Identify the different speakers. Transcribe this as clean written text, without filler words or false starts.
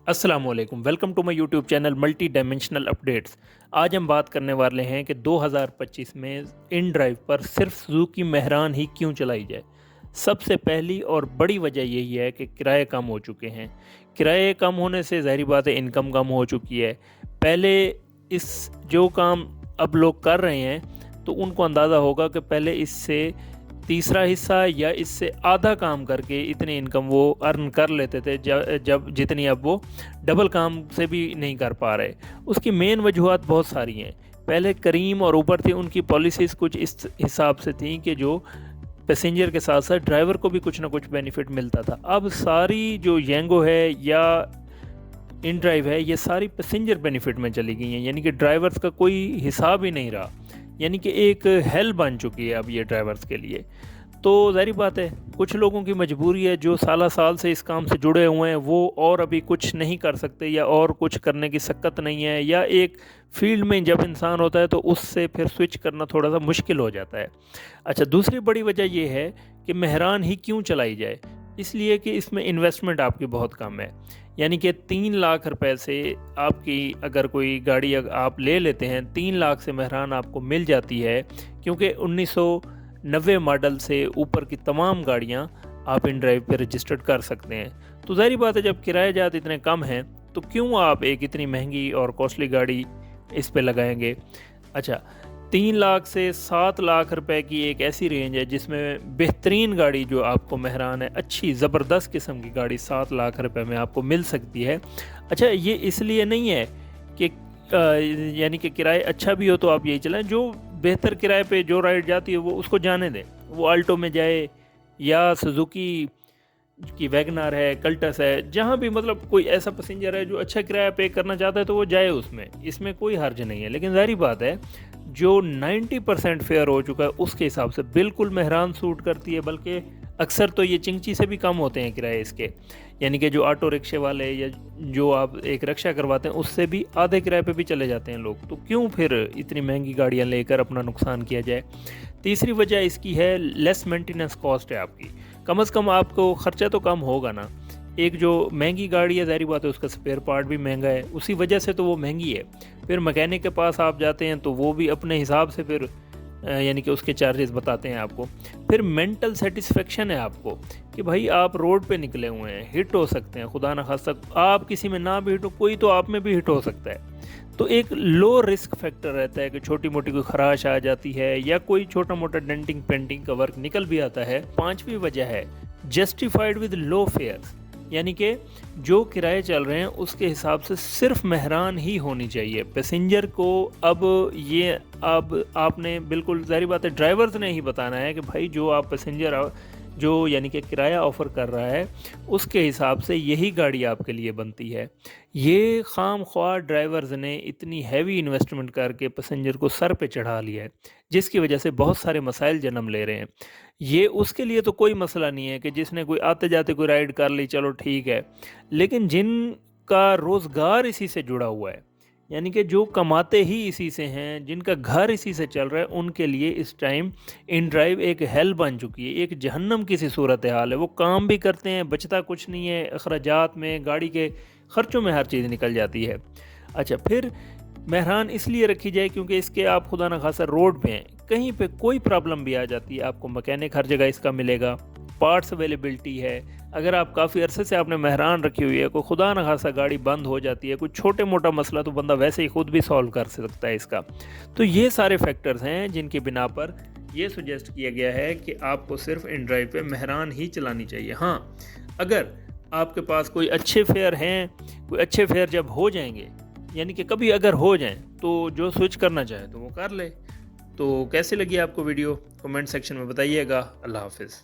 Speaker 1: अस्सलाम वालेकुम, welcome to my YouTube channel multi dimensional updates. आज हम बात करने वाले हैं कि 2025 में इन ड्राइव पर सिर्फ सुजुकी मेहरान ही क्यों चलाई जाए। सबसे पहली और बड़ी वजह यही है कि किराए कम हो चुके हैं। किराए कम होने से ज़ाहिर बात है इनकम कम हो चुकी है। पहले इस जो काम अब लोग कर रहे हैं तो उनको अंदाज़ा होगा कि पहले इससे तीसरा हिस्सा या इससे आधा काम करके इतनी इनकम वो अर्न कर लेते थे जब जितनी अब वो डबल काम से भी नहीं कर पा रहे। उसकी मेन वजूहत बहुत सारी हैं। पहले करीम और ऊबर थी, उनकी पॉलिसीज़ कुछ इस हिसाब से थी कि जो पैसेंजर के साथ साथ ड्राइवर को भी कुछ ना कुछ बेनिफिट मिलता था। अब सारी जो येंगो है या इन ड्राइव है ये सारी पैसेंजर बेनिफिट में चली गई हैं, यानी कि ड्राइवर्स का कोई हिसाब ही नहीं रहा। यानी कि एक हेल बन चुकी है अब ये ड्राइवर्स के लिए। तो ज़ाहिर बात है कुछ लोगों की मजबूरी है जो साल से इस काम से जुड़े हुए हैं, वो और अभी कुछ नहीं कर सकते या और कुछ करने की सक्कत नहीं है, या एक फील्ड में जब इंसान होता है तो उससे फिर स्विच करना थोड़ा सा मुश्किल हो जाता है। अच्छा, दूसरी बड़ी वजह ये है कि मेहरान ही क्यों चलाई जाए। इसलिए कि इसमें इन्वेस्टमेंट आपकी बहुत कम है। यानी कि 3 लाख रुपए से आपकी अगर कोई गाड़ी आप ले लेते हैं, 3 लाख से मेहरान आपको मिल जाती है, क्योंकि 1990 मॉडल से ऊपर की तमाम गाड़ियां आप इन ड्राइव पे रजिस्टर्ड कर सकते हैं। तो ज़ाहिर बात है जब किराए जात इतने कम हैं तो क्यों आप एक इतनी महंगी और कॉस्टली गाड़ी इस पे लगाएंगे। अच्छा, 3 लाख से 7 लाख रुपए की एक ऐसी रेंज है जिसमें बेहतरीन गाड़ी जो आपको मेहरान है, अच्छी ज़बरदस्त किस्म की गाड़ी 7 लाख रुपए में आपको मिल सकती है। अच्छा, ये इसलिए नहीं है कि यानी कि किराए अच्छा भी हो तो आप यही चलाएं। जो बेहतर किराए पे जो राइड जाती है वो उसको जाने दें, वो आल्टो में जाए या सुजुकी की वैगनार है, कल्टस है, जहाँ भी मतलब कोई ऐसा पैसेंजर है जो अच्छा किराया पे करना चाहता है तो वो जाए उसमें, इसमें कोई हर्ज नहीं है। लेकिन ज़ाहिर बात है जो 90% फेयर हो चुका है उसके हिसाब से बिल्कुल मेहरान सूट करती है, बल्कि अक्सर तो ये चिंची से भी कम होते हैं किराए इसके। यानी कि जो ऑटो रिक्शे वाले या जो आप एक रिक्शा करवाते हैं उससे भी आधे किराए पे भी चले जाते हैं लोग। तो क्यों फिर इतनी महंगी गाड़ियाँ लेकर अपना नुकसान किया जाए। तीसरी वजह इसकी है लेस मेंटेनेंस कॉस्ट है आपकी। कम से कम आपको ख़र्चा तो कम होगा ना। एक जो महंगी गाड़ी है ज़ाहिर बात है उसका स्पेयर पार्ट भी महंगा है, उसी वजह से तो वो महंगी है। फिर मैकेनिक के पास आप जाते हैं तो वो भी अपने हिसाब से फिर यानी कि उसके चार्जेस बताते हैं आपको। फिर मेंटल सेटिस्फेक्शन है आपको कि भाई आप रोड पे निकले हुए हैं, हिट हो सकते हैं, खुदा न खास्ता आप किसी में ना भी हिट हो, कोई तो आप में भी हिट हो सकता है। तो एक लो रिस्क फैक्टर रहता है कि छोटी मोटी कोई खराश आ जाती है या कोई छोटा मोटा डेंटिंग पेंटिंग का वर्क निकल भी आता है। पांचवी वजह है जस्टिफाइड विद लो फेयर्स, यानी कि जो किराए चल रहे हैं उसके हिसाब से सिर्फ मेहरान ही होनी चाहिए। पैसेंजर को अब आपने बिल्कुल ज़ाहिर बात है ड्राइवर्स ने ही बताना है कि भाई जो आप पैसेंजर जो यानी कि किराया ऑफ़र कर रहा है उसके हिसाब से यही गाड़ी आपके लिए बनती है। ये खाम ख्वाह ड्राइवर्स ने इतनी हैवी इन्वेस्टमेंट करके पैसेंजर को सर पे चढ़ा लिया है, जिसकी वजह से बहुत सारे मसाइल जन्म ले रहे हैं। ये उसके लिए तो कोई मसला नहीं है कि जिसने कोई आते जाते कोई राइड कर ली, चलो ठीक है, लेकिन जिनका रोज़गार इसी से जुड़ा हुआ है, यानी कि जो कमाते ही इसी से हैं, जिनका घर इसी से चल रहा है, उनके लिए इस टाइम इन ड्राइव एक हेल बन चुकी है, एक जहन्नम की सी सूरत हाल है। वो काम भी करते हैं, बचता कुछ नहीं है, अखराजात में, गाड़ी के ख़र्चों में हर चीज़ निकल जाती है। अच्छा, फिर मेहरान इसलिए रखी जाए क्योंकि इसके आप खुदा न खासा रोड पे हैं, कहीं पे कोई प्रॉब्लम भी आ जाती है, आपको मैकेनिक हर जगह इसका मिलेगा, पार्ट्स अवेलेबिलिटी है। अगर आप काफ़ी अरसे से आपने मेहरान रखी हुई है, कोई खुदा न खासा गाड़ी बंद हो जाती है, कोई छोटे मोटा मसला तो बंदा वैसे ही खुद भी सॉल्व कर सकता है इसका। तो ये सारे फैक्टर्स हैं जिनकी बिना पर ये सुजेस्ट किया गया है कि आपको सिर्फ इन ड्राइव पे मेहरान ही चलानी चाहिए। हाँ, अगर आपके पास कोई अच्छे फेयर हैं, कोई अच्छे फेयर जब हो जाएंगे, यानी कि कभी अगर हो जाएं, तो जो स्विच करना चाहे तो वो कर ले। तो कैसी लगी आपको वीडियो कमेंट सेक्शन में बताइएगा। अल्लाह हाफिज़।